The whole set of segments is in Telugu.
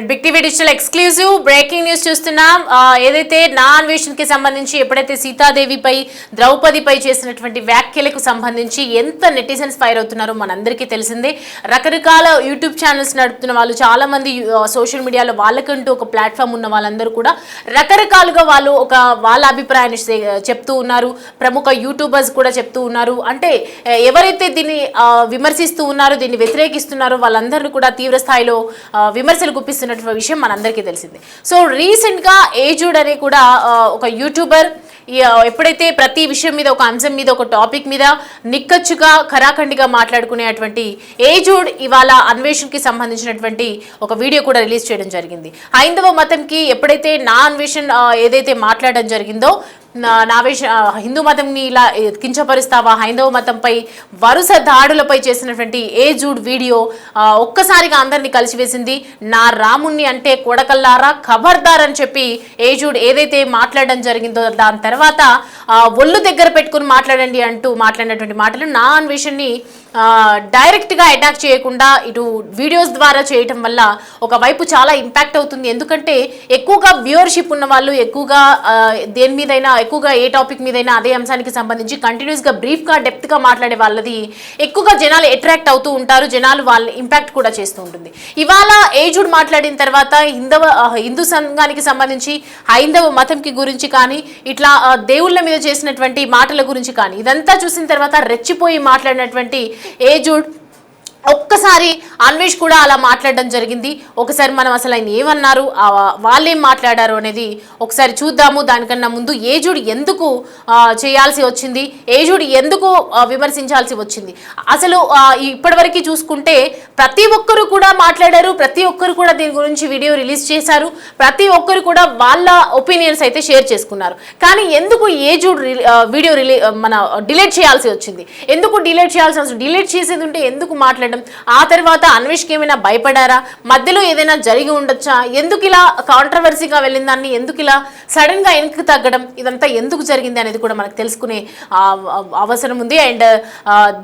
Big TV digital exclusive breaking news చూస్తున్నాం. ఏదైతే నా అన్వేషణ కి సంబంధించి ఎప్పుడైతే సీతాదేవిపై ద్రౌపదిపై చేసినటువంటి వ్యాఖ్యలకు సంబంధించి ఎంత నెటిజన్స్ ఫైర్ అవుతున్నారో మనందరికీ తెలిసిందే. రకరకాల యూట్యూబ్ ఛానల్స్ నడుపుతున్న వాళ్ళు చాలా మంది, సోషల్ మీడియాలో వాళ్ళకంటూ ఒక ప్లాట్ఫామ్ ఉన్న వాళ్ళందరూ కూడా రకరకాలుగా వాళ్ళు వాళ్ళ అభిప్రాయాన్ని చెప్తూ ఉన్నారు. ప్రముఖ యూట్యూబర్స్ కూడా చెప్తూ ఉన్నారు. అంటే ఎవరైతే దీన్ని విమర్శిస్తూ ఉన్నారో, దీన్ని వ్యతిరేకిస్తున్నారో వాళ్ళందరూ కూడా తీవ్ర స్థాయిలో విమర్శలు గుప్పిస్తున్నటువంటి విషయం మనందరికీ తెలిసిందే. సో రీసెంట్గా ఏజుడ్ అనే కూడా ఒక యూట్యూబర్ ఎప్పుడైతే ప్రతి విషయం మీద, ఒక అంశం మీద, ఒక టాపిక్ మీద నిక్కచ్చుగా ఖరాఖండిగా మాట్లాడుకునేటువంటి ఏజుడ్ ఇవాళ అన్వేషణకి సంబంధించినటువంటి ఒక వీడియో కూడా రిలీజ్ చేయడం జరిగింది. హైందవ మతంకి ఎప్పుడైతే నా అన్వేషణ ఏదైతే మాట్లాడడం జరిగిందో, హిందూ మతంని ఇలా కించపరుస్తావా, హైందవ మతంపై వరుస దాడులపై చేసినటువంటి ఏజుడ్ వీడియో ఒక్కసారిగా అందరినీ కలిసివేసింది. నా రాముణ్ణి అంటే కొడకల్లారా ఖబర్దార్ అని చెప్పి ఏజుడ్ ఏదైతే మాట్లాడడం జరిగిందో, దాని తర్వాత ఒళ్ళు దగ్గర పెట్టుకుని మాట్లాడండి అంటూ మాట్లాడినటువంటి మాటలు నా అన్వేషణని డైరెక్ట్గా అటాక్ చేయకుండా ఇటు వీడియోస్ ద్వారా చేయటం వల్ల ఒకవైపు చాలా ఇంపాక్ట్ అవుతుంది. ఎందుకంటే ఎక్కువగా వ్యూవర్షిప్ ఉన్న వాళ్ళు, ఎక్కువగా దేని మీదైనా, ఎక్కువగా ఏ టాపిక్ మీదైనా అదే అంశానికి సంబంధించి కంటిన్యూస్గా బ్రీఫ్గా డెప్త్గా మాట్లాడే వాళ్ళది ఎక్కువగా జనాలు అట్రాక్ట్ అవుతూ ఉంటారు. జనాలు వాళ్ళ ఇంపాక్ట్ కూడా చేస్తూ ఉంటుంది. ఇవాళ ఏజుడ్ మాట్లాడిన తర్వాత హిందూ సంఘానికి సంబంధించి, హైందవ మతంకి గురించి కానీ, ఇట్లా దేవుళ్ళ మీద చేసినటువంటి మాటల గురించి కానీ ఇదంతా చూసిన తర్వాత రెచ్చిపోయి మాట్లాడినటువంటి ఏజుడ్ ఒక్కసారి అన్వేష్ కూడా అలా మాట్లాడడం జరిగింది. ఒకసారి మనం అసలు ఆయన ఏమన్నారు, వాళ్ళేం మాట్లాడారు అనేది ఒకసారి చూద్దాము. దానికన్నా ముందు ఏజుడ్ ఎందుకు చేయాల్సి వచ్చింది, ఏజుడ్ ఎందుకు విమర్శించాల్సి వచ్చింది, అసలు ఇప్పటివరకు చూసుకుంటే ప్రతి ఒక్కరు కూడా మాట్లాడారు, ప్రతి ఒక్కరు కూడా దీని గురించి వీడియో రిలీజ్ చేశారు, ప్రతి ఒక్కరు కూడా వాళ్ళ ఒపీనియన్స్ అయితే షేర్ చేసుకున్నారు. కానీ ఎందుకు ఏజుడ్ వీడియో డిలీట్ చేయాల్సి వచ్చింది, ఎందుకు డిలీట్ చేయాల్సి వచ్చింది, డిలీట్ చేసేది ఉంటే ఎందుకు మాట్లాడడం, ఆ తర్వాత అన్వేష్కి ఏమైనా భయపడారా, మధ్యలో ఏదైనా జరిగి ఉండొచ్చా, ఎందుకు ఇలా కాంట్రవర్సీగా వెళ్ళిన దాన్ని ఎందుకు ఇలా సడన్ గా వెనక్కి తగ్గడం, ఇదంతా ఎందుకు జరిగింది అనేది కూడా మనకు తెలుసుకునే అవసరం ఉంది. అండ్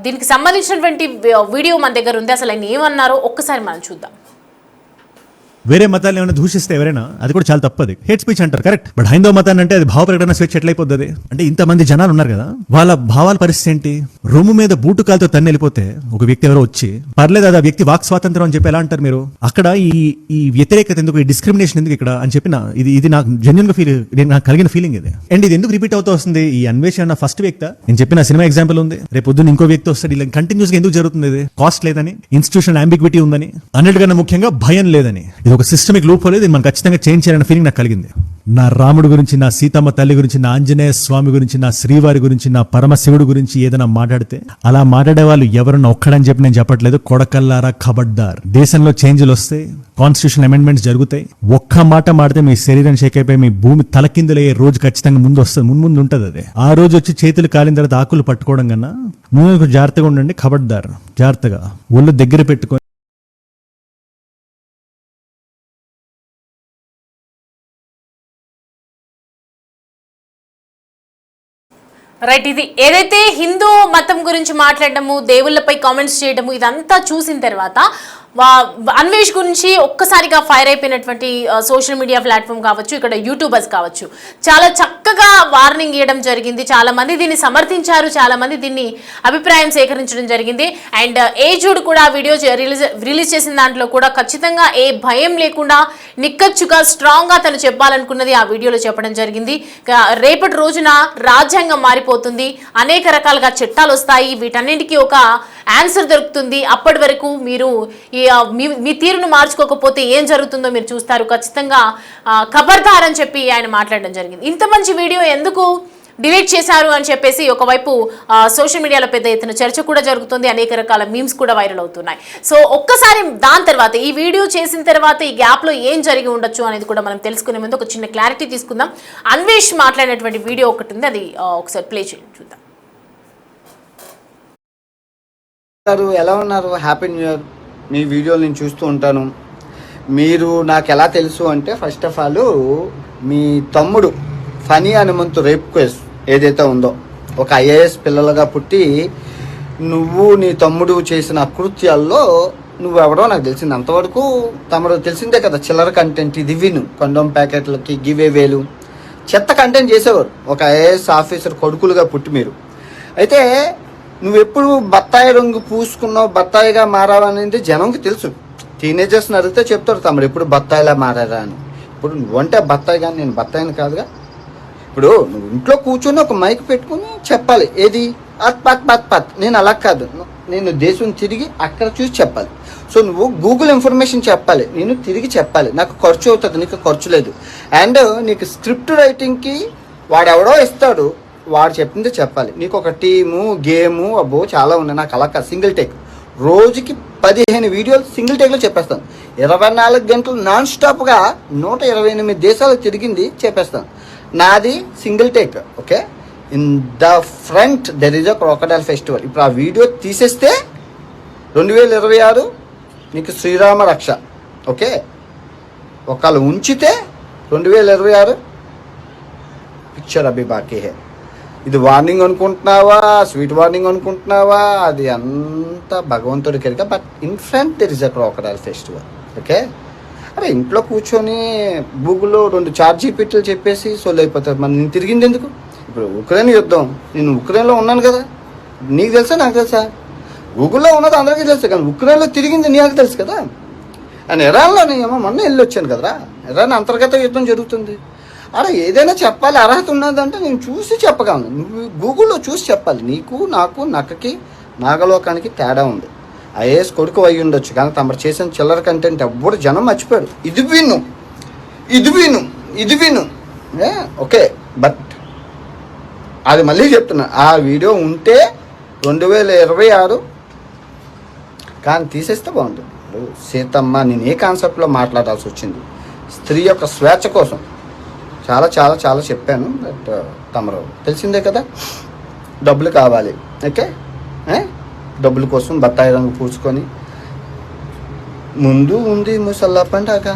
దీనికి సంబంధించినటువంటి వీడియో మన దగ్గర ఉంది. అసలు ఆయన ఏమన్నారో ఒక్కసారి మనం చూద్దాం. వేరే మతాలను ఏమైనా దూషిస్తే ఎవరైనా అది కూడా చాలా తప్పది, హేట్ స్పీచ్ అంటారు, కరెక్ట్. బట్ హైందవ మతాన్ని అంటే అది భావ ప్రకటన స్వేచ్ఛ ఎట్లయిపోతుంది అంటే, ఇంతమంది జనాలు ఉన్నారు కదా, వాళ్ళ భావాల పరిస్థితి ఏంటి? రొమ్ము మీద బూటుకాలతో తన్ని వెళ్ళిపోతే ఒక వ్యక్తి ఎవరో వచ్చి పర్లేదు అది ఆ వ్యక్తి వాక్ స్వాతంత్రం అని చెప్పి ఎలా అంటారు మీరు? అక్కడ ఈ వ్యతిరేకత ఎందుకు, ఈ డిస్క్రిమినేషన్ ఎందుకు ఇక్కడ అని చెప్పిన ఇది నాకు జెన్యున్ గా నాకు కలిగిన ఫీలింగ్ ఇది. అండ్ ఇది ఎందుకు రిపీట్ అవుతూ వస్తుంది? ఈ అన్వేషణ ఫస్ట్ వ్యక్తి నేను చెప్పిన సినిమా ఎగ్జాంపుల్ ఉంది, రేపు పొద్దున్న ఇంకో వ్యక్తి వస్తాడు, ఇలా కంటిన్యూస్ గా ఎందుకు జరుగుతుంది? ఇది కాస్ట్ లేదని, ఇన్స్టిట్యూషన్ అంబిగ్విటీ ఉందని, అన్నిటికన్నా ముఖ్యంగా భయం లేదని. ఇది ఒక సిస్టమిక్ లూప్ హోల్, ఇది మనం ఖచ్చితంగా చేంజ్ చేయాలన్న ఫీలింగ్ నాకు కలిగింది. నా రాముడు గురించి, నా సీతమ్మ తల్లి గురించి, నా ఆంజనేయ స్వామి గురించి, నా శ్రీవారి గురించి, నా పరమశివుడు గురించి ఏదైనా మాట్లాడితే అలా మాట్లాడే వాళ్ళు ఎవరన్నా ఒక్కడని చెప్పి నేను చెప్పట్లేదు, కొడకల్లారా ఖబర్దార్. దేశంలో చేంజ్లు వస్తాయి, కాన్స్టిట్యూషన్ అమెండ్మెంట్స్ జరుగుతాయి. ఒక్క మాట మాడితే మీ శరీరం షేక్ అయిపోయి మీ భూమి తలకిందులయ్యే రోజు ఖచ్చితంగా ముందు వస్తుంది, ముందు ఉంటుంది. అదే ఆ రోజు వచ్చి చేతులు కాలిన తర్వాత ఆకులు పట్టుకోవడం కన్నా ముందు జాగ్రత్తగా ఉండండి, ఖబర్దార్. జాగ్రత్తగా ఒళ్ళు దగ్గర పెట్టుకొని రైట్. ఇది ఏదైతే హిందూ మతం గురించి మాట్లాడడము, దేవుళ్ళపై కామెంట్స్ చేయడము, ఇదంతా చూసిన తర్వాత అన్వేష్ గురించి ఒక్కసారిగా ఫైర్ అయిపోయినటువంటి సోషల్ మీడియా ప్లాట్ఫామ్ కావచ్చు, ఇక్కడ యూట్యూబర్స్ కావచ్చు, చాలా చక్కగా వార్నింగ్ ఇవ్వడం జరిగింది. చాలా మంది దీన్ని సమర్థించారు, చాలా మంది దీన్ని అభిప్రాయం సేకరించడం జరిగింది. అండ్ ఏజుడ్ కూడా వీడియో రిలీజ్ చేసిన దాంట్లో కూడా ఖచ్చితంగా ఏ భయం లేకుండా నిక్కచ్చుగా స్ట్రాంగ్గా తను చెప్పాలనుకున్నది ఆ వీడియోలో చెప్పడం జరిగింది. రేపటి రోజున రాజ్యాంగం మారిపోతుంది, అనేక రకాలుగా చట్టాలు వస్తాయి, వీటన్నింటికీ ఒక ఆన్సర్ దొరుకుతుంది. అప్పటి వరకు మీరు మీ తీరును మార్చుకోకపోతే ఏం జరుగుతుందో మీరు చూస్తారు, ఖచ్చితంగా ఖబర్దార్ అని చెప్పి ఆయన మాట్లాడడం జరిగింది. ఇంత మంచి వీడియో ఎందుకు డిలీట్ చేశారు అని చెప్పేసి ఒకవైపు సోషల్ మీడియాలో పెద్ద ఎత్తున చర్చ కూడా జరుగుతుంది, అనేక రకాల మీమ్స్ కూడా వైరల్ అవుతున్నాయి. సో ఒక్కసారి దాని తర్వాత ఈ వీడియో చేసిన తర్వాత ఈ గ్యాప్లో ఏం జరిగి ఉండొచ్చు అనేది కూడా మనం తెలుసుకునే ముందు ఒక చిన్న క్లారిటీ తీసుకుందాం. అన్వేష్ మాట్లాడినటువంటి వీడియో ఒకటి ఉంది, అది ఒకసారి ప్లే చేయండి, చూద్దాం. ఎలా ఉన్నారు? Happy new year. మీ వీడియోలు నేను చూస్తూ ఉంటాను. మీరు నాకు ఎలా తెలుసు అంటే, ఫస్ట్ ఆఫ్ ఆల్ మీ తమ్ముడు ఫనీ హనుమంతు రేప్ కేసు ఏదైతే ఉందో, ఒక ఐఏఎస్ పిల్లలుగా పుట్టి నువ్వు నీ తమ్ముడు చేసిన అకృత్యాల్లో నువ్వెవడో నాకు తెలిసింది అంతవరకు. తమరు తెలిసిందే కదా, చిల్లర కంటెంట్ ఇది విను, కొండోమ్ ప్యాకెట్లకి గివే వేలు చెత్త కంటెంట్ చేసేవారు ఒక ఐఏఎస్ ఆఫీసర్ కొడుకులుగా పుట్టి మీరు. అయితే నువ్వెప్పుడు బత్తాయి రంగు పూసుకున్నావు, బత్తాయిగా మారావనేది జనంకి తెలుసు. టీనేజర్స్ని అడిగితే చెప్తారు తమరు ఎప్పుడు బత్తాయిలా మారారా అని. ఇప్పుడు నువ్వంటే బత్తాయి కానీ నేను బత్తాయిని కాదుగా. ఇప్పుడు నువ్వు ఇంట్లో కూర్చొని ఒక మైక్ పెట్టుకుని చెప్పాలి, ఏది అత్ పత్ పత్ పత్. నేను అలా కాదు, నేను దేశం తిరిగి అక్కడ చూసి చెప్పాలి. సో నువ్వు గూగుల్ ఇన్ఫర్మేషన్ చెప్పాలి, నేను తిరిగి చెప్పాలి. నాకు ఖర్చు అవుతుంది, నీకు ఖర్చు లేదు. అండ్ నీకు స్క్రిప్ట్ రైటింగ్కి వాడెవడో ఇస్తాడు, వాడు చెప్పింది చెప్పాలి. నీకు ఒక టీము గేము అబ్బో చాలా ఉన్నాయి. నాకు అలా కాదు, సింగిల్ టేక్. రోజుకి 15 వీడియోలు సింగిల్ టేక్లో చెప్పేస్తాను. 24 గంటలు నాన్ స్టాప్గా 128 దేశాలు తిరిగింది చెప్పేస్తాను. నాది single take. Okay, in the front there is a crocodile festival. ఇప్పుడు ఆ వీడియో తీసేస్తే 2026 నీకు శ్రీరామ రక్ష. ఓకే, ఒకళ్ళు ఉంచితే 2026 పిక్చర్ అభి బాకీ హే. ఇది వార్నింగ్ అనుకుంటున్నావా, స్వీట్ వార్నింగ్ అనుకుంటున్నావా, అది అంతా భగవంతుడి కెరిక. But in front there is a crocodile festival. Okay, అరే ఇంట్లో కూర్చొని గూగుల్లో 2 చాట్ జీపీటీలు చెప్పేసి సోల్ అయిపోతారు. మరి నేను తిరిగింది ఎందుకు? ఇప్పుడు ఉక్రెయిన్ యుద్ధం, నేను ఉక్రెయిన్లో ఉన్నాను కదా, నీకు తెలుసా నాకు తెలుసా? గూగుల్లో ఉన్నది అందరికీ తెలుసు, కానీ ఉక్రెయిన్లో తిరిగింది నీకు తెలుసు కదా. అండ్ ఇరాన్లో నేను మొన్న వెళ్ళి వచ్చాను కదరా, ఇరాన్ అంతర్గత యుద్ధం జరుగుతుంది. అరే ఏదైనా చెప్పాలి, అర్హత ఉన్నదంటే నేను చూసి చెప్పగలను. నువ్వు గూగుల్లో చూసి చెప్పాలి. నీకు నాకు నక్కకి నాగలోకానికి తేడా ఉంది. ఐఏఎస్ కొడుకు అయ్యి ఉండొచ్చు, కానీ తమరు చేసిన చిల్లర కంటెంట్ ఎవ్వడు జనం మర్చిపోయాడు. ఇది విను, ఇది విను, ఇది విను. ఓకే, బట్ అది మళ్ళీ చెప్తున్నా, ఆ వీడియో ఉంటే 2026 కానీ తీసేస్తే బాగుంటుంది. సీతమ్మ, నేను ఏ కాన్సెప్ట్లో మాట్లాడాల్సి వచ్చింది, స్త్రీ యొక్క స్వేచ్ఛ కోసం చాలా చాలా చాలా చెప్పాను. బట్ తమరు తెలిసిందే కదా, డబ్బులు కావాలి. ఓకే, డబ్బుల కోసం బత్తాయి రంగు పూసుకొని ముందు ఉంది ముసల్లా పండాక.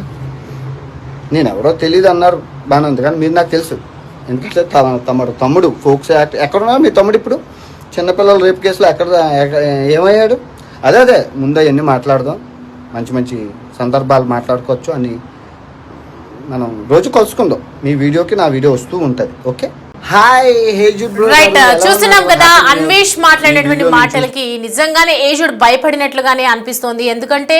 నేను ఎవరో తెలియదు అన్నారు, బాగానే ఉంది, కానీ మీరు నాకు తెలుసు. ఎందుకంటే తమ్ముడు ఫోక్స్ యాక్ట్ ఎక్కడున్నారు మీ తమ్ముడు? ఇప్పుడు చిన్నపిల్లల రేపు కేసులో ఏమయ్యాడు? అదే ముందు అవన్నీ మాట్లాడదాం, మంచి మంచి సందర్భాలు మాట్లాడుకోవచ్చు అని మనం రోజు కలుసుకుందాం. మీ వీడియోకి నా వీడియో వస్తూ ఉంటుంది. ఓకే, హాయ్ ఏజుడ్ బ్రో. రైట్, చూస్తున్నాం కదా అన్వేష్ మాట్లాడినటువంటి మాటలకి నిజంగానే ఏజుడ్ భయపడినట్లుగానే అనిపిస్తోంది. ఎందుకంటే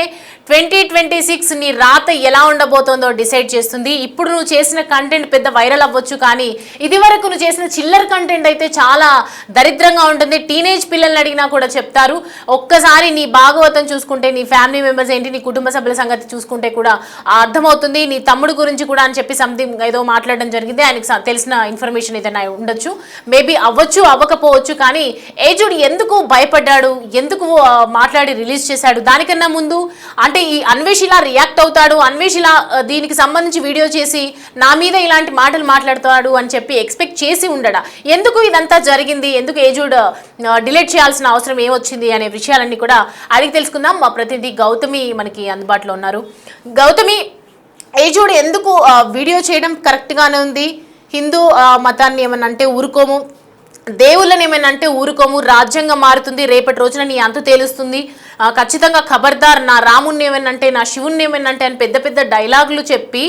2026 నీ రాత ఎలా ఉండబోతోందో డిసైడ్ చేస్తుంది. ఇప్పుడు నువ్వు చేసిన కంటెంట్ పెద్ద వైరల్ అవ్వచ్చు, కానీ ఇది వరకు నువ్వు చేసిన చిల్లర్ కంటెంట్ అయితే చాలా దరిద్రంగా ఉంటుంది. టీనేజ్ పిల్లల్ని అడిగినా కూడా చెప్తారు. ఒక్కసారి నీ భాగవతం చూసుకుంటే, నీ ఫ్యామిలీ మెంబర్స్ ఏంటి, నీ కుటుంబ సభ్యుల సంగతి చూసుకుంటే కూడా అర్థమవుతుంది. నీ తమ్ముడు గురించి కూడా అని చెప్పి సంథింగ్ ఏదో మాట్లాడడం జరిగింది. ఆయనకు తెలిసిన ఇన్ఫర్మేషన్ ఏదైనా ఉండొచ్చు, మేబీ అవ్వచ్చు, అవ్వకపోవచ్చు. కానీ ఏజుడ్ ఎందుకు భయపడ్డాడు, ఎందుకు మాట్లాడి రిలీజ్ చేశాడు? దానికన్నా ముందు అంటే ఈ అన్వేష్ ఇలా రియాక్ట్ అవుతాడు, అన్వేష్ ఇలా దీనికి సంబంధించి వీడియో చేసి నా మీద ఇలాంటి మాటలు మాట్లాడతాడు అని చెప్పి ఎక్స్పెక్ట్ చేసి ఉండడా? ఎందుకు ఇదంతా జరిగింది, ఎందుకు ఏజుడ్ డిలీట్ చేయాల్సిన అవసరం ఏమొచ్చింది అనే విషయాలన్నీ కూడా అడిగి తెలుసుకుందాం. మా ప్రతినిధి గౌతమి మనకి అందుబాటులో ఉన్నారు. గౌతమి, ఏజుడ్ ఎందుకు వీడియో చేయడం కరెక్ట్గానే ఉంది? హిందూ మతాన్ని ఏమన్నా అంటే ఊరుకోము, దేవుళ్ళని ఏమైనా అంటే ఊరుకోము, రాజ్యాంగం మారుతుంది, రేపటి రోజున నీ అంతు తేలుస్తుంది, ఖచ్చితంగా ఖబర్దార్, నా రాముణ్ణి ఏమైనా నా శివుణ్ణి ఏమైనా అని పెద్ద పెద్ద డైలాగులు చెప్పి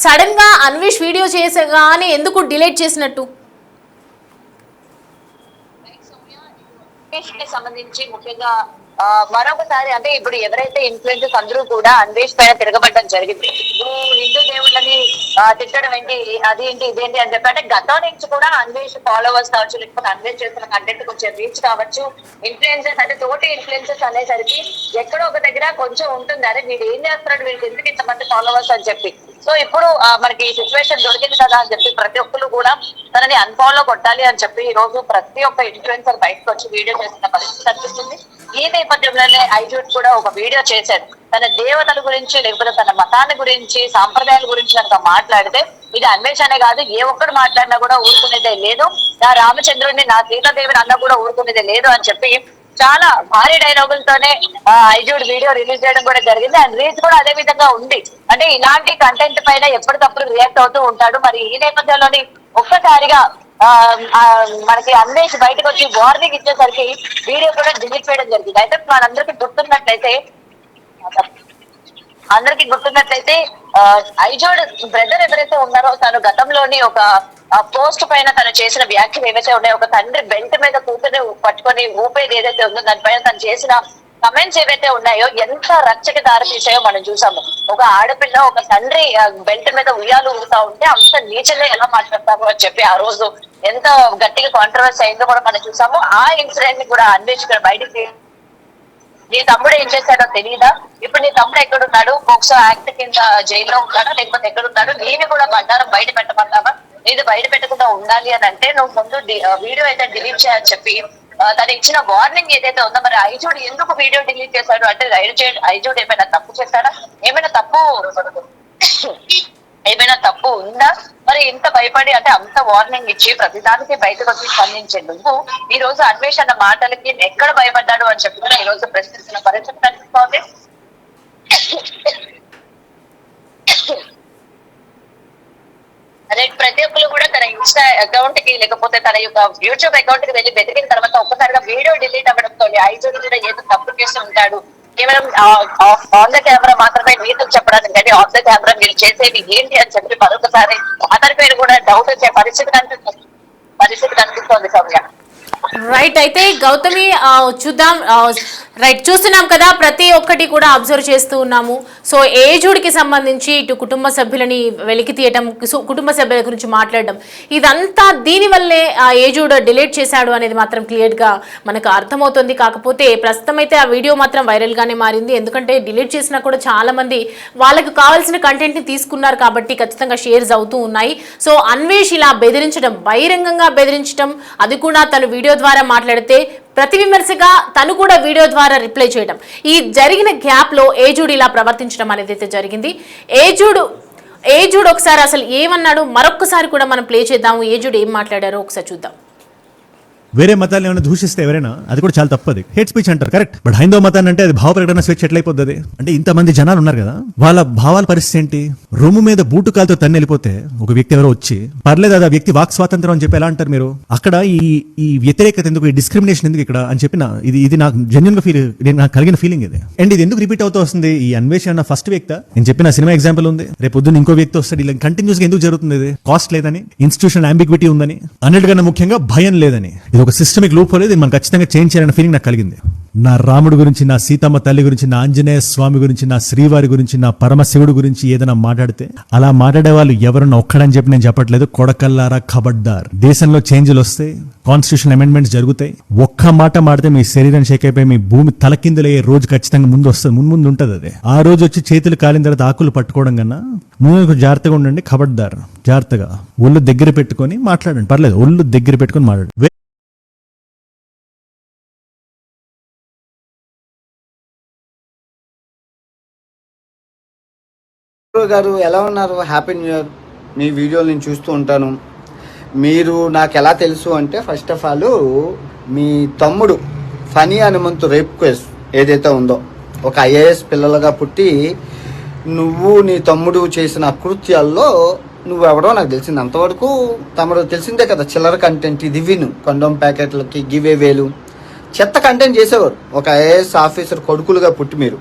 సడన్ గా అన్వేష్ వీడియో చేసేగానే ఎందుకు డిలీట్ చేసినట్టు? సంబంధించి ముఖ్యంగా మరొకసారి అంటే ఇప్పుడు ఎవరైతే ఇన్ఫ్లుయెన్సర్స్ అందరూ కూడా అన్వేష్ పైన తిరగబడడం జరిగింది. హిందూ దేవుళ్ళని తిట్టడం ఏంటి, అదేంటి ఇదేంటి అని చెప్పి, అంటే గతం నుంచి కూడా అన్వేష్ ఫాలోవర్స్ కావచ్చు, లేకపోతే అన్వేష్ చేస్తున్న కంటెంట్ కొంచెం రీచ్ కావచ్చు, ఇన్ఫ్లుయెన్సర్స్ అంటే తోటి ఇన్ఫ్లుయెన్సర్స్ అనేసరికి ఎక్కడో ఒక దగ్గర కొంచెం ఉంటుంది, అరే వీడు ఏం చేస్తున్నాడు, వీడికి ఎందుకు ఇంతమంది ఫాలోవర్స్ అని చెప్పి. సో ఇప్పుడు మనకి ఈ సిచ్యువేషన్ దొరికింది కదా అని చెప్పి ప్రతి ఒక్కరు కూడా తనని అన్ఫాలో కొట్టాలి అని చెప్పి ఈ రోజు ప్రతి ఒక్క ఇన్ఫ్లుయెన్సర్ బయటకు వచ్చి వీడియో చేస్తున్న పరిస్థితి కనిపిస్తుంది. ఈ నేపథ్యంలోనే ఐజుడ్ కూడా ఒక వీడియో చేశాడు. తన దేవతల గురించి లేకపోతే తన మతాన్ని గురించి, సాంప్రదాయాల గురించి కనుక మాట్లాడితే ఇది అన్వేష్ అనే కాదు, ఏ ఒక్కరు మాట్లాడినా కూడా ఊరుకునేదే లేదు, నా రామచంద్రుడిని, నా సీతాదేవిని అన్నా కూడా ఊరుకునేదే లేదు అని చెప్పి చాలా భారీ డైలాగులతోనే ఐజుడ్ వీడియో రిలీజ్ చేయడం కూడా జరిగింది. అండ్ రీచ్ కూడా అదే విధంగా ఉంది. అంటే ఇలాంటి కంటెంట్ పైన ఎప్పటికప్పుడు రియాక్ట్ అవుతూ ఉంటాడు. మరి ఈ నేపథ్యంలోని ఒక్కసారిగా మనకి అన్వేష్ బయటకు వచ్చి వార్నింగ్ ఇచ్చేసరికి వీడియో కూడా డిలీట్ చేయడం జరిగింది. అయితే మనందరికీ గుర్తున్నట్లయితే అందరికి గుర్తున్నట్లయితే ఐజోడ్ బ్రదర్ ఎవరైతే ఉన్నారో తను గతంలోని ఒక పోస్ట్ పైన తను చేసిన వ్యాఖ్యలు ఏవైతే ఉన్నాయో, ఒక తండ్రి బెల్ట్ మీద కూతురు పట్టుకొని ఊపేది ఏదైతే ఉందో దానిపైన తను చేసిన కమెంట్స్ ఏవైతే ఉన్నాయో ఎంత రచ్చకి దారి తీసాయో మనం చూసాము. ఒక ఆడపిల్ల ఒక తండ్రి బెల్ట్ మీద ఉయ్యాలు ఊగుతా ఉంటే అంత నీచంగా ఎలా మాట్లాడతారు అని చెప్పి ఆ రోజు ఎంత గట్టిగా కాంట్రవర్సీ అయిందో కూడా మనం చూసాము. ఆ ఇన్సిడెంట్ ని కూడా అన్వేషణ బయటికి, నీ తమ్ముడు ఏం చేశాడో తెలియదా, ఇప్పుడు నీ తమ్ముడు ఎక్కడున్నాడు, పోక్సో యాక్ట్ కింద జైల్లో ఉన్నాడా లేకపోతే ఎక్కడున్నాడు, నీవి కూడా బండారం బయట పెట్టమన్నావా, నీది బయట పెట్టకుండా ఉండాలి అని అంటే నువ్వు ముందు వీడియో అయితే డిలీట్ చేయని చెప్పి తను ఇచ్చిన వార్నింగ్ ఏదైతే ఉందో, మరి ఐజోడ్ ఎందుకు వీడియో డిలీట్ చేశాడు అంటే ఐజోడ్ ఏమైనా తప్పు చేశాడా, ఏమైనా తప్పు ఉందా, మరి ఇంత భయపడి అంటే అంత వార్నింగ్ ఇచ్చి ప్రతిదానికి బయటకు వచ్చి స్పందించే నువ్వు ఈ రోజు అన్వేషణ మాటలకి ఎక్కడ భయపడ్డాడు అని చెప్పి కూడా ఈ రోజు ప్రశ్నిస్తున్న పరిస్థితి కనిపిస్తోంది. రేపు ప్రతి ఒక్కరు కూడా తన ఇన్స్టా అకౌంట్ కి లేకపోతే తన యొక్క యూట్యూబ్ అకౌంట్ కి వెళ్ళి వెతికిన తర్వాత ఒక్కసారిగా వీడియో డిలీట్ అవ్వడంతో ఐజోడ్ కూడా ఏదో తప్పు చేసి ఉంటాడు, కేవలం ఆన్ ద కెమెరా మాత్రమే నీతో చెప్పడానికి కానీ ఆఫ్ ద కెమెరా మీరు చేసేవి ఏంటి అని చెప్పి మరొకసారి అతని పేరు కూడా డౌట్ వచ్చే పరిస్థితి కనిపిస్తోంది సౌమ్య. రైట్, అయితే గౌతమి చూద్దాం. రైట్, చూస్తున్నాం కదా, ప్రతి ఒక్కటి కూడా అబ్జర్వ్ చేస్తూ ఉన్నాము. సో ఏజుడికి సంబంధించి ఇటు కుటుంబ సభ్యులని వెలికి తీయటం, కుటుంబ సభ్యుల గురించి మాట్లాడడం, ఇదంతా దీనివల్లే ఆ ఏజుడు డిలీట్ చేశాడు అనేది మాత్రం క్లియర్గా మనకు అర్థమవుతుంది. కాకపోతే ప్రస్తుతం అయితే ఆ వీడియో మాత్రం వైరల్గానే మారింది. ఎందుకంటే డిలీట్ చేసినా కూడా చాలా మంది వాళ్ళకు కావాల్సిన కంటెంట్ని తీసుకున్నారు కాబట్టి ఖచ్చితంగా షేర్స్ అవుతూ ఉన్నాయి. సో అన్వేష్ ఇలా బెదిరించడం, బహిరంగంగా బెదిరించడం, అది కూడా తను వీడియో ద్వారా మాట్లాడితే ప్రతి విమర్శగా తను కూడా వీడియో ద్వారా రిప్లై చేయడం, ఈ జరిగిన గ్యాప్ లో ఏజుడ్ ఇలా ప్రవర్తించడం అనేది అయితే జరిగింది. ఏజుడ్ ఒకసారి అసలు ఏమన్నాడు మరొకసారి కూడా మనం ప్లే చేద్దాము. ఏజుడ్ ఏం మాట్లాడారో ఒకసారి చూద్దాం. వేరే మతాలను ఏమైనా దూషిస్తే ఎవరైనా అది కూడా చాలా తప్పది. హేట్ స్పీచ్ అంటారు, కరెక్ట్. బట్ హైందవ మతాన్ని అంటే అది భావ ప్రకటన స్వేచ్ఛ ఎట్లయిపోతుంది అంటే ఇంతమంది జనాలు ఉన్నారు కదా, వాళ్ళ భావాల పరిస్థితి ఏంటి? రొమ్ము మీద బూటు కాలుతో తన్ని వెళ్ళిపోతే ఒక వ్యక్తి ఎవరో వచ్చి పర్లేదు అది ఆ వ్యక్తి వాక్ స్వాతంత్రం అని చెప్పి ఎలా అంటారు మీరు? అక్కడ ఈ వ్యతిరేకత ఎందుకు, ఈ డిస్క్రిమినేషన్ ఎందుకు ఇక్కడ అని చెప్పి ఇది నాకు జెన్యున్ గా నాకు కలిగిన ఫీలింగ్ ఇది. అండ్ ఇది ఎందుకు రిపీట్ అవుతూ వస్తుంది? ఈ అన్వేషణ ఫస్ట్ వ్యక్తి నేను చెప్పిన సినిమా ఎగ్జాంపుల్ ఉంది, రేపు పొద్దున్న ఇంకో వ్యక్తి వస్తాడు, ఇలా కంటిన్యూస్ గా ఎందుకు జరుగుతుంది? ఇది కాస్ట్ లేదని, ఇన్స్టిట్యూషన్ అంబిగ్విటీ ఉందని, అన్నిటికన్నా ముఖ్యంగా భయం లేదని. ఇది ఒక సిస్టమిక్ లూప్ హోల్, ఇది మనం ఖచ్చితంగా చేంజ్ చేయాలనే ఫీలింగ్ నాకు కలిగింది. నా రాముడు గురించి, నా సీతమ్మ తల్లి గురించి, నా ఆంజనేయ స్వామి గురించి, నా శ్రీవారి గురించి, నా పరమశివుడు గురించి ఏదైనా మాట్లాడితే అలా మాట్లాడే వాళ్ళు ఎవరన్నా ఒక్కడని చెప్పి నేను చెప్పట్లేదు. కొడకల్లారా ఖబర్దార్. దేశంలో చేంజ్లు వస్తాయి, కాన్స్టిట్యూషన్ అమెండ్మెంట్స్ జరుగుతాయి. ఒక్క మాట మాడితే మీ శరీరం షేక్ అయిపోయి మీ భూమి తలకిందులయ్యే రోజు ఖచ్చితంగా ముందు వస్తుంది, ముందు ఉంటుంది. అది ఆ రోజు వచ్చి చేతులు కాలిన తర్వాత ఆకులు పట్టుకోవడం కన్నా ముందు జాగ్రత్తగా ఉండండి. ఖబర్దార్, జాగ్రత్తగా ఒళ్ళు దగ్గర పెట్టుకొని మాట్లాడండి, పర్లేదు ఒళ్ళు దగ్గర పెట్టుకొని మాట్లాడండి. గారు ఎలా ఉన్నారు? Happy new year. మీ వీడియోలు నేను చూస్తూ ఉంటాను. మీరు నాకు ఎలా తెలుసు అంటే ఫస్ట్ ఆఫ్ ఆల్ మీ తమ్ముడు ఫనీ హనుమంతు రేప్ కేసు ఏదైతే ఉందో, ఒక ఐఏఎస్ పిల్లలుగా పుట్టి నువ్వు నీ తమ్ముడు చేసిన అకృత్యాల్లో నువ్వెవడో నాకు తెలిసింది. అంతవరకు తమరు తెలిసిందే కదా, చిల్లర కంటెంట్ ఇది విను, కండోమ్ ప్యాకెట్లకి గివే వేలు చెత్త కంటెంట్ చేసేవారు ఒక ఐఏఎస్ ఆఫీసర్ కొడుకులుగా పుట్టి మీరు.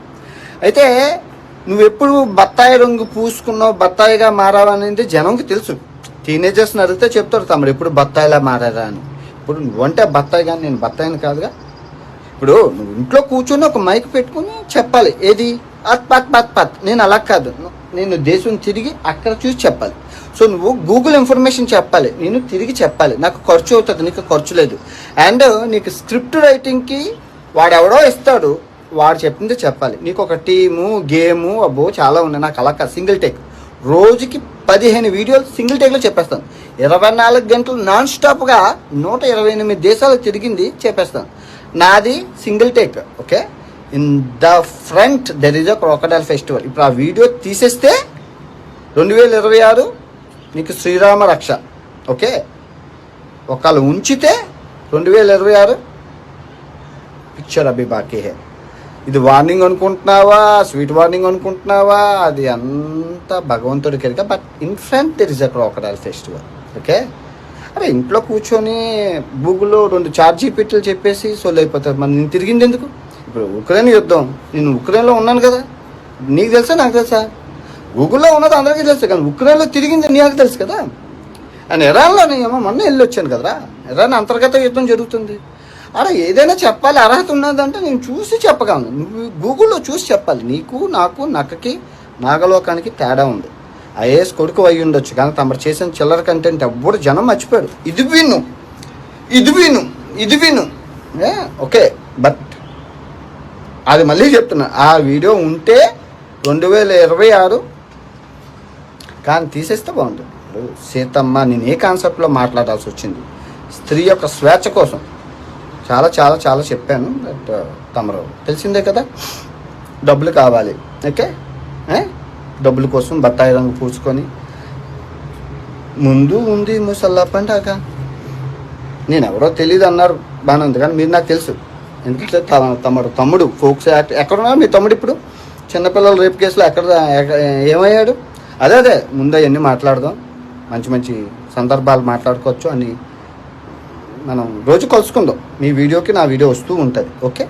అయితే నువ్వెప్పుడు బత్తాయి రంగు పూసుకున్నావు, బత్తాయిగా మారావనేది జనంకి తెలుసు. టీనేజర్స్ని అడిగితే చెప్తారు తమ్ముడు ఎప్పుడు బత్తాయిలా మారారా అని. ఇప్పుడు నువ్వంటే బత్తాయి కానీ నేను బత్తాయిని కాదుగా. ఇప్పుడు నువ్వు ఇంట్లో కూర్చొని ఒక మైక్ పెట్టుకుని చెప్పాలి, ఏది పత్. నేను అలా కాదు, నేను దేశం తిరిగి అక్కడ చూసి చెప్పాలి. సో నువ్వు గూగుల్ ఇన్ఫర్మేషన్ చెప్పాలి, నేను తిరిగి చెప్పాలి. నాకు ఖర్చు అవుతుంది, నీకు ఖర్చు లేదు. అండ్ నీకు స్క్రిప్ట్ రైటింగ్కి వాడెవడో ఇస్తాడు, వాడు చెప్పింది చెప్పాలి. నీకు ఒక టీము గేము అబ్బో చాలా ఉన్నాయి. నాకు అలా కాదు, సింగిల్ టేక్. రోజుకి 15 వీడియోలు సింగిల్ టేక్లో చెప్పేస్తాను. 24 గంటలు నాన్ స్టాప్గా 128 దేశాలు తిరిగింది చెప్పేస్తాను. నాది single take. Okay, in the front there is a crocodile festival. ఇప్పుడు ఆ వీడియో తీసేస్తే 2026 నీకు శ్రీరామ రక్ష. ఓకే, ఒకళ్ళు ఉంచితే 2026 పిక్చర్ అభి బాకీ హే. ఇది వార్నింగ్ అనుకుంటున్నావా, స్వీట్ వార్నింగ్ అనుకుంటున్నావా, అది అంతా భగవంతుడికి ఎరిక. But in front there is a crocodile festival. Okay, అరే ఇంట్లో కూర్చొని గూగుల్లో 2 చాట్ జీపీటీలు చెప్పేసి సోల్ అయిపోతారు. మరి నేను తిరిగింది ఎందుకు? ఇప్పుడు ఉక్రెయిన్ యుద్ధం, నేను ఉక్రెయిన్లో ఉన్నాను కదా, నీకు తెలుసా నాకు తెలుసా? గూగుల్లో ఉన్నది అందరికీ తెలుసు, కానీ ఉక్రెయిన్లో తిరిగింది నీకు తెలుసు కదా. అండ్ ఇరాన్లో ఏమో మొన్న వెళ్ళి వచ్చాను కదరా. ఇరాన్ అంతర్గత యుద్ధం జరుగుతుంది. అలా ఏదైనా చెప్పాలి, అర్హత ఉన్నదంటే నేను చూసి చెప్పగలను. నువ్వు గూగుల్లో చూసి చెప్పాలి. నీకు నాకు నక్కకి నాగలోకానికి తేడా ఉంది. ఐఏఎస్ కొడుకు అయి ఉండొచ్చు, కానీ తమరు చేసిన చిల్లర కంటెంట్ ఎవ్వడు జనం మర్చిపోయాడు. ఇది విను ఓకే. బట్ అది మళ్ళీ చెప్తున్నా, ఆ వీడియో ఉంటే 2026 కానీ తీసేస్తే బాగుంటుంది. ఇప్పుడు సీతమ్మ, నేను ఏ కాన్సెప్ట్లో మాట్లాడాల్సి వచ్చింది, స్త్రీ యొక్క స్వేచ్ఛ కోసం చాలా చాలా చాలా చెప్పాను. బట్ తమరు తెలిసిందే కదా, డబ్బులు కావాలి. ఓకే, డబ్బుల కోసం బత్తాయి రంగు పూసుకొని ముందు ఉంది ముసల్లా పండాక. నేను ఎవరో తెలియదు అన్నారు, బాగానే ఉంది, కానీ మీరు నాకు తెలుసు. ఎందుకంటే తమ్ముడు ఫోక్స్ యాక్ట్ ఎక్కడున్నారు మీ తమ్ముడు? ఇప్పుడు చిన్నపిల్లల రేపు కేసులో ఏమయ్యాడు? అదే ముందు అవన్నీ మాట్లాడదాం, మంచి మంచి సందర్భాలు మాట్లాడుకోవచ్చు అని మనం రోజు కలుసుకుందాం. మీ వీడియోకి నా వీడియో వస్తూ ఉంటుంది. ఓకే.